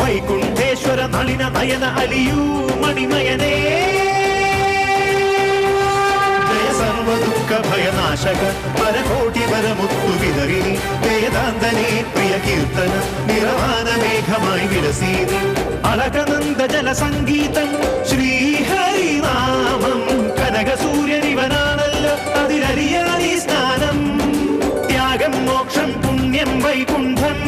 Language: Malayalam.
വൈകുണ്ഠേശ്വര നളിന നയന അലിയൂ മണിമയനേ ജയ സർവദുഃഖ ഭയനാശക പരകോടി വരമുത്തു വിതറിനി വേദാന്തനേ പ്രിയ കീർത്തന നിറവാന മേഘമായി വിലസീനി അളകനന്ദ ജല സംഗീതം ശ്രീഹരിനാമം കനക സൂര്യനിവനാണല്ലോ അതിലറിയാനീ സ്നാനം ത്യാഗം മോക്ഷം പുണ്യം വൈകുണ്ഠം